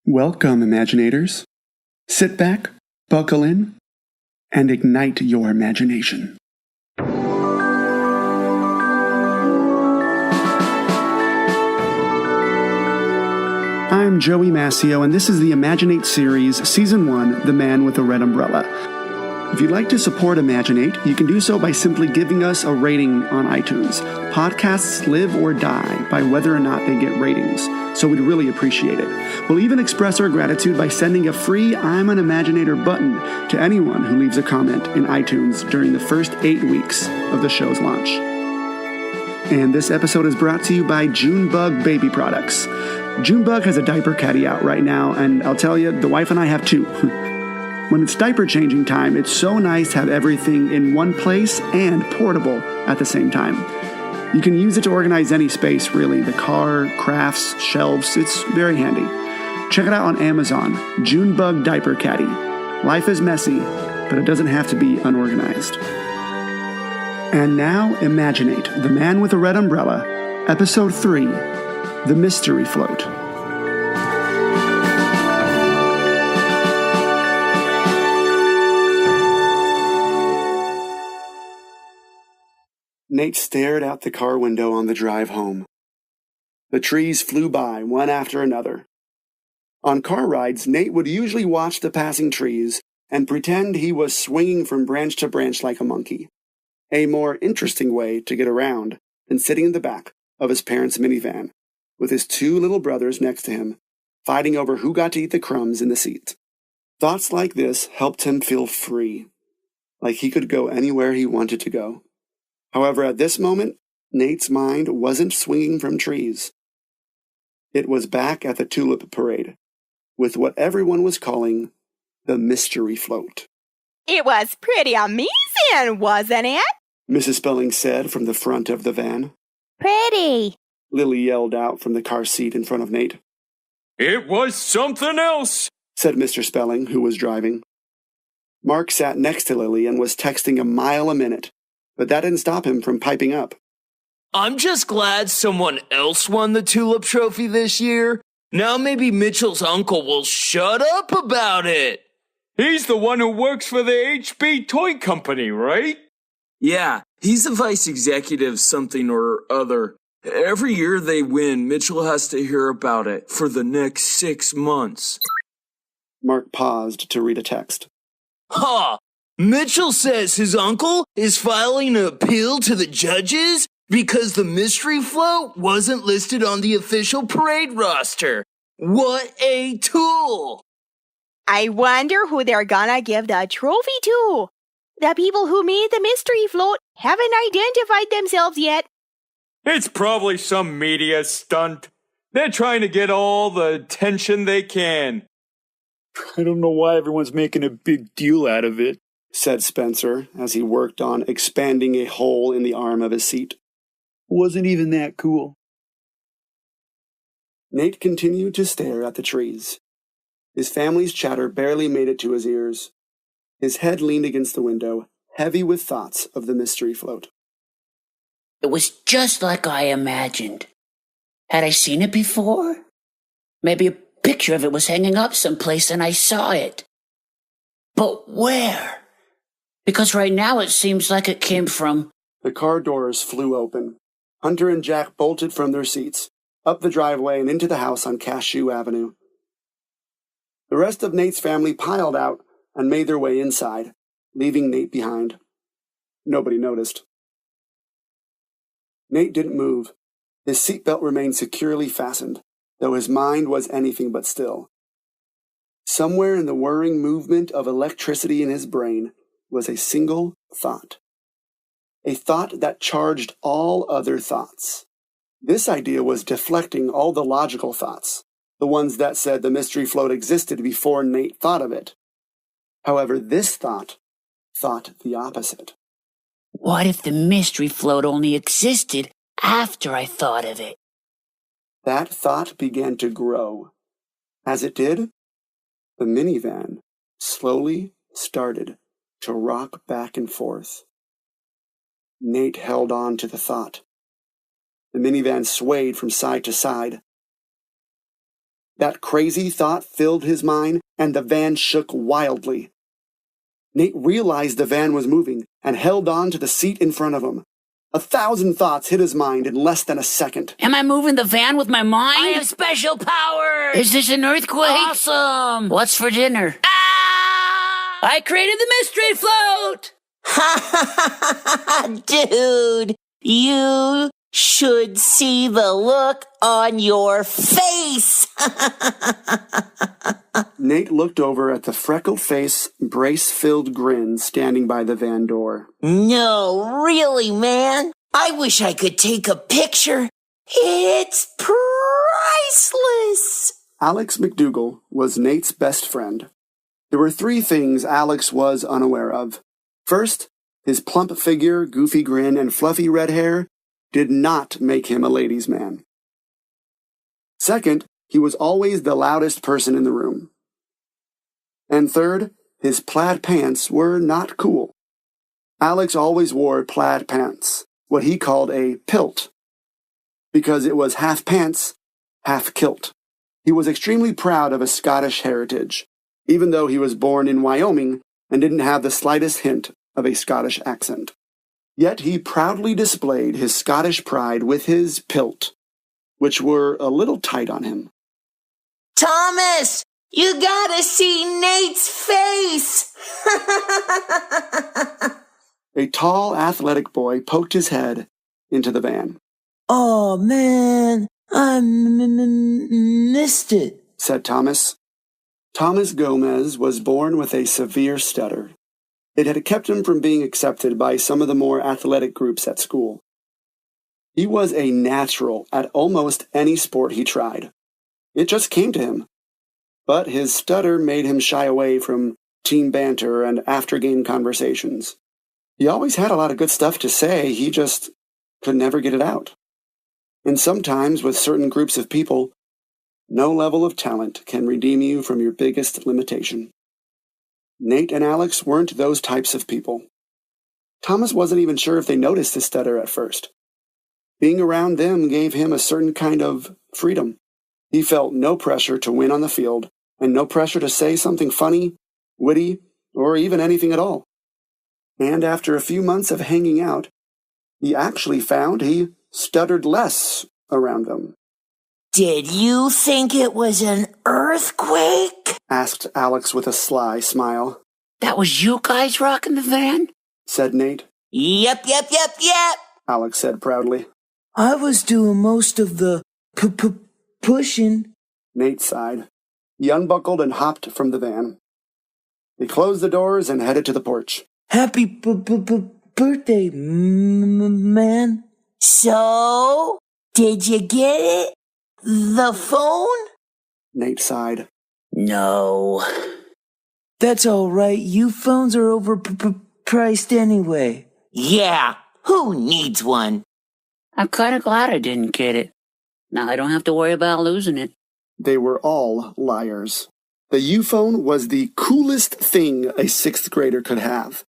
Welcome, Imaginators. Sit back, buckle in, and ignite your imagination. I'm Joey Mascio, and this is the Imaginate series, Season 1, The Man with the Red Umbrella. If you'd like to support Imaginate, you can do so by simply giving us a rating on iTunes. Podcasts live or die by whether or not they get ratings, so we'd really appreciate it. We'll even express our gratitude by sending a free I'm an Imaginator button to anyone who leaves a comment in iTunes during the first 8 weeks of the show's launch. And this episode is brought to you by Junebug Baby Products. Junebug has a diaper caddy out right now, and I'll tell you, the wife and I have two. When it's diaper changing time, it's so nice to have everything in one place and portable at the same time. You can use it to organize any space, really. The car, crafts, shelves, it's very handy. Check it out on Amazon, Junebug Diaper Caddy. Life is messy, but it doesn't have to be unorganized. And now, Imaginate, The Man with a Red Umbrella, Episode 3, The Mystery Float. Nate stared out the car window on the drive home. The trees flew by, one after another. On car rides, Nate would usually watch the passing trees and pretend he was swinging from branch to branch like a monkey. A more interesting way to get around than sitting in the back of his parents' minivan, with his two little brothers next to him, fighting over who got to eat the crumbs in the seat. Thoughts like this helped him feel free, like he could go anywhere he wanted to go. However, at this moment, Nate's mind wasn't swinging from trees. It was back at the Tulip Parade, with what everyone was calling the mystery float. It was pretty amazing, wasn't it? Mrs. Spelling said from the front of the van. Pretty. Lily yelled out from the car seat in front of Nate. It was something else, said Mr. Spelling, who was driving. Mark sat next to Lily and was texting a mile a minute, but that didn't stop him from piping up. I'm just glad someone else won the Tulip Trophy this year. Now maybe Mitchell's uncle will shut up about it. He's the one who works for the HB Toy Company, right? Yeah, he's the vice executive something or other. Every year they win, Mitchell has to hear about it for the next 6 months. Mark paused to read a text. Ha! Mitchell says his uncle is filing an appeal to the judges because the mystery float wasn't listed on the official parade roster. What a tool! I wonder who they're gonna give the trophy to. The people who made the mystery float haven't identified themselves yet. It's probably some media stunt. They're trying to get all the attention they can. I don't know why everyone's making a big deal out of it, said Spencer as he worked on expanding a hole in the arm of his seat. Wasn't even that cool. Nate continued to stare at the trees. His family's chatter barely made it to his ears. His head leaned against the window, heavy with thoughts of the mystery float. It was just like I imagined. Had I seen it before? Maybe a picture of it was hanging up someplace and I saw it. But where? Because right now it seems like it came from... The car doors flew open. Hunter and Jack bolted from their seats, up the driveway and into the house on Cashew Avenue. The rest of Nate's family piled out and made their way inside, leaving Nate behind. Nobody noticed. Nate didn't move. His seatbelt remained securely fastened, though his mind was anything but still. Somewhere in the whirring movement of electricity in his brain was a single thought. A thought that charged all other thoughts. This idea was deflecting all the logical thoughts, the ones that said the mystery float existed before Nate thought of it. However, this thought the opposite. What if the mystery float only existed after I thought of it? That thought began to grow. As it did, the minivan slowly started to rock back and forth. Nate held on to the thought. The minivan swayed from side to side. That crazy thought filled his mind, and the van shook wildly. Nate realized the van was moving and held on to the seat in front of him. 1,000 thoughts hit his mind in less than a second. Am I moving the van with my mind? I have special powers! Is this an earthquake? Awesome! What's for dinner? Ah! I created the mystery float! Dude, you should see the look on your face. Nate looked over at the freckle-faced, brace-filled grin standing by the van door. No, really, man. I wish I could take a picture. It's priceless. Alex McDougal was Nate's best friend. There were 3 things Alex was unaware of. First, his plump figure, goofy grin, and fluffy red hair did not make him a ladies' man. Second, he was always the loudest person in the room. And third, his plaid pants were not cool. Alex always wore plaid pants, what he called a pilt, because it was half pants, half kilt. He was extremely proud of his Scottish heritage, even though he was born in Wyoming and didn't have the slightest hint of a Scottish accent. Yet he proudly displayed his Scottish pride with his pilt, which were a little tight on him. Thomas, you gotta see Nate's face. A tall, athletic boy poked his head into the van. Oh, man, I missed it, said Thomas. Thomas Gomez was born with a severe stutter. It had kept him from being accepted by some of the more athletic groups at school. He was a natural at almost any sport he tried. It just came to him. But his stutter made him shy away from team banter and after-game conversations. He always had a lot of good stuff to say, he just could never get it out. And sometimes, with certain groups of people, no level of talent can redeem you from your biggest limitation. Nate and Alex weren't those types of people. Thomas wasn't even sure if they noticed his stutter at first. Being around them gave him a certain kind of freedom. He felt no pressure to win on the field, and no pressure to say something funny, witty, or even anything at all. And after a few months of hanging out, he actually found he stuttered less around them. Did you think it was an earthquake? Asked Alex with a sly smile. That was you guys rocking the van? Said Nate. Yep. Alex said proudly. I was doing most of the pushing. Nate sighed. He unbuckled and hopped from the van. They closed the doors and headed to the porch. Happy birthday, man. So, did you get it? The phone? Nate sighed. No. That's all right. You phones are overpriced anyway. Yeah, who needs one? I'm kind of glad I didn't get it. Now I don't have to worry about losing it. They were all liars. The U-phone was the coolest thing a 6th grader could have.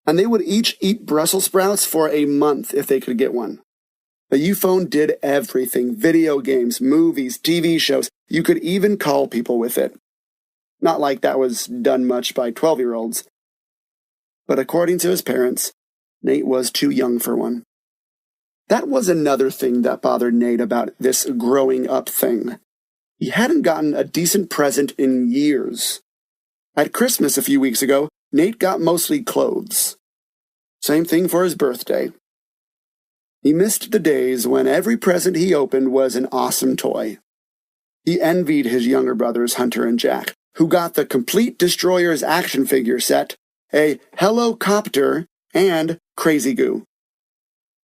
And they would each eat Brussels sprouts for a month if they could get one. The U-phone did everything. Video games, movies, TV shows. You could even call people with it. Not like that was done much by 12-year-olds. But according to his parents, Nate was too young for one. That was another thing that bothered Nate about this growing up thing. He hadn't gotten a decent present in years. At Christmas a few weeks ago, Nate got mostly clothes. Same thing for his birthday. He missed the days when every present he opened was an awesome toy. He envied his younger brothers, Hunter and Jack, who got the Complete Destroyers action figure set, a Hello-Copter, and Crazy Goo.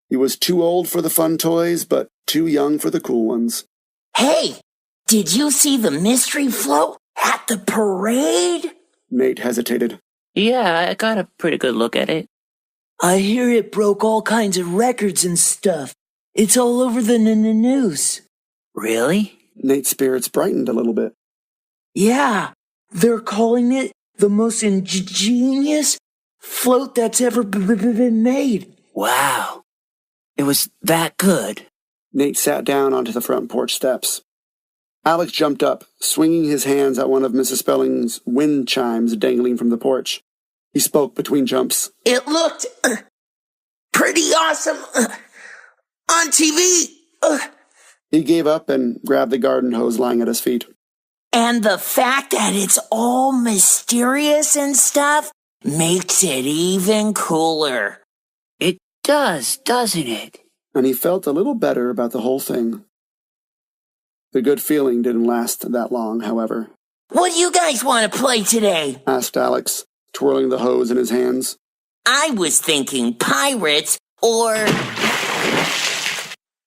He was too old for the fun toys, but too young for the cool ones. Hey, did you see the mystery float at the parade? Nate hesitated. Yeah, I got a pretty good look at it. I hear it broke all kinds of records and stuff. It's all over the news. Really? Nate's spirits brightened a little bit. Yeah, they're calling it the most ingenious float that's ever been made. Wow. It was that good. Nate sat down onto the front porch steps. Alex jumped up, swinging his hands at one of Mrs. Spelling's wind chimes dangling from the porch. He spoke between jumps. It looked pretty awesome on TV. He gave up and grabbed the garden hose lying at his feet. And the fact that it's all mysterious and stuff makes it even cooler. It does, doesn't it? And he felt a little better about the whole thing. The good feeling didn't last that long, however. What do you guys want to play today? Asked Alex, twirling the hose in his hands. I was thinking pirates or...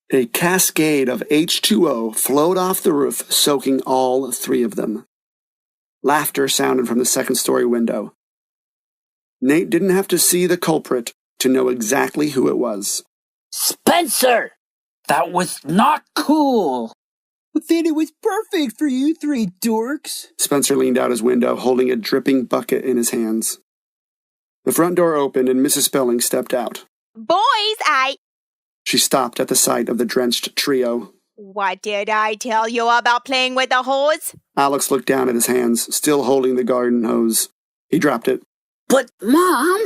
A cascade of H2O flowed off the roof, soaking all three of them. Laughter sounded from the second-story window. Nate didn't have to see the culprit to know exactly who it was. Spencer! That was not cool! But then it was perfect for you three dorks. Spencer leaned out his window, holding a dripping bucket in his hands. The front door opened and Mrs. Spelling stepped out. Boys, She stopped at the sight of the drenched trio. What did I tell you about playing with the hose? Alex looked down at his hands, still holding the garden hose. He dropped it. But, Mom!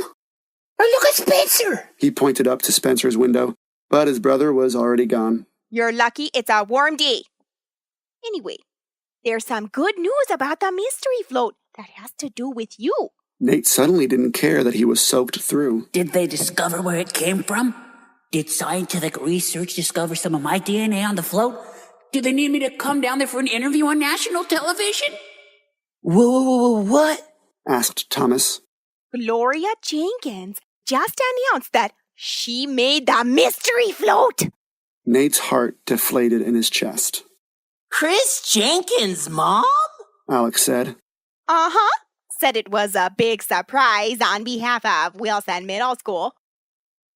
Look at Spencer! He pointed up to Spencer's window, but his brother was already gone. You're lucky it's a warm day. Anyway, there's some good news about the mystery float that has to do with you. Nate suddenly didn't care that he was soaked through. Did they discover where it came from? Did scientific research discover some of my DNA on the float? Do they need me to come down there for an interview on national television? Whoa, what? Asked Thomas. Gloria Jenkins just announced that she made the mystery float. Nate's heart deflated in his chest. Chris Jenkins' mom? Alex said. Uh-huh. Said it was a big surprise on behalf of Wilson Middle School.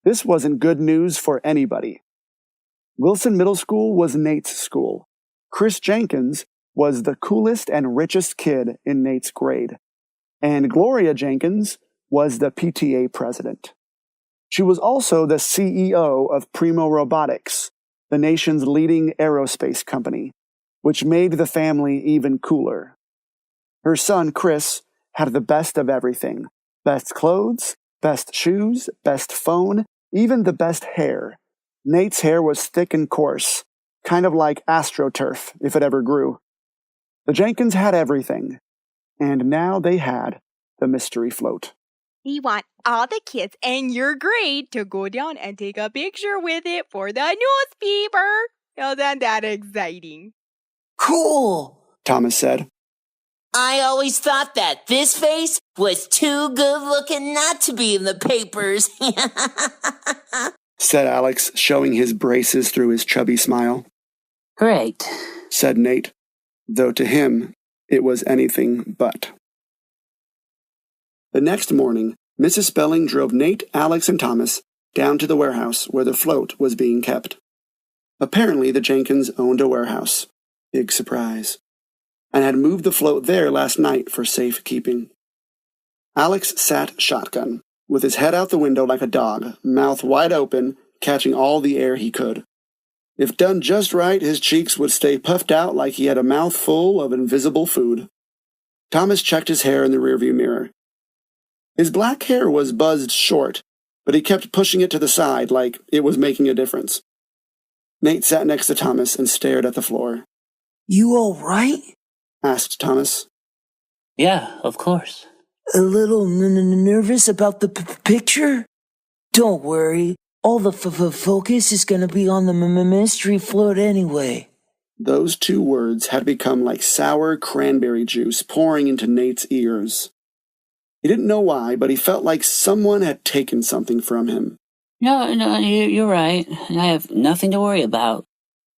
This wasn't good news for anybody. Wilson Middle School was Nate's school. Chris Jenkins was the coolest and richest kid in Nate's grade. And Gloria Jenkins was the PTA president. She was also the CEO of Primo Robotics, the nation's leading aerospace company, which made the family even cooler. Her son, Chris, had the best of everything. Best clothes, best shoes, best phone, even the best hair. Nate's hair was thick and coarse, kind of like AstroTurf, if it ever grew. The Jenkins had everything, and now they had the mystery float. We want all the kids in your grade to go down and take a picture with it for the newspaper. Isn't that exciting? Cool, Thomas said. I always thought that this face was too good looking not to be in the papers. Said Alex, showing his braces through his chubby smile. Great. Said Nate, though to him it was anything but. The next morning, Mrs. Spelling drove Nate, Alex, and Thomas down to the warehouse where the float was being kept. Apparently, the Jenkins owned a warehouse. Big surprise. And had moved the float there last night for safekeeping. Alex sat shotgun, with his head out the window like a dog, mouth wide open, catching all the air he could. If done just right, his cheeks would stay puffed out like he had a mouthful of invisible food. Thomas checked his hair in the rearview mirror. His black hair was buzzed short, but he kept pushing it to the side like it was making a difference. Nate sat next to Thomas and stared at the floor. You all right? Asked Thomas. Yeah, of course. A little nervous about the picture? Don't worry. All the focus is going to be on the mystery float anyway. Those two words had become like sour cranberry juice pouring into Nate's ears. He didn't know why, but he felt like someone had taken something from him. No, you're right. I have nothing to worry about.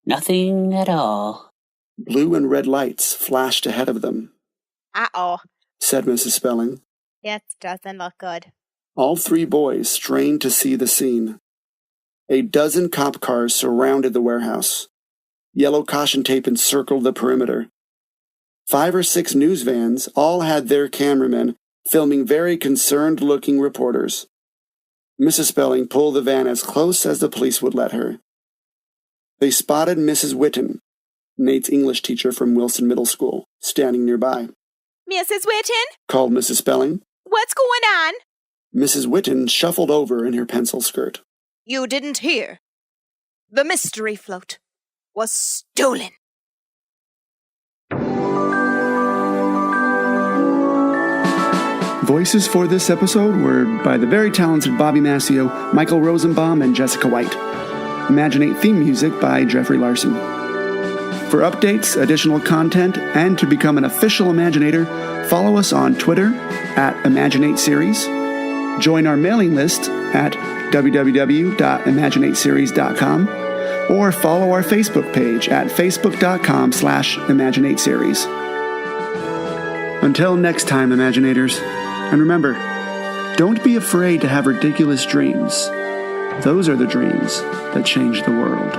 Nothing at all. Blue and red lights flashed ahead of them. Uh-oh. Said Mrs. Spelling. This doesn't look good. All three boys strained to see the scene. A dozen cop cars surrounded the warehouse. Yellow caution tape encircled the perimeter. 5 or 6 news vans all had their cameramen filming very concerned-looking reporters. Mrs. Spelling pulled the van as close as the police would let her. They spotted Mrs. Whitten, Nate's English teacher from Wilson Middle School, standing nearby, Mrs. Witten? called Mrs. Spelling. What's going on? Mrs. Witten shuffled over in her pencil skirt. You didn't hear. The mystery float was stolen. Voices for this episode were by the very talented Bobby Massio, Michael Rosenbaum, and Jessica White. Imaginate theme music by Jeffrey Larson. For updates, additional content, and to become an official Imaginator, follow us on Twitter at ImaginateSeries. Join our mailing list at www.imaginateseries.com or follow our Facebook page at facebook.com/ImaginateSeries. Until next time, Imaginators, and remember, don't be afraid to have ridiculous dreams. Those are the dreams that change the world.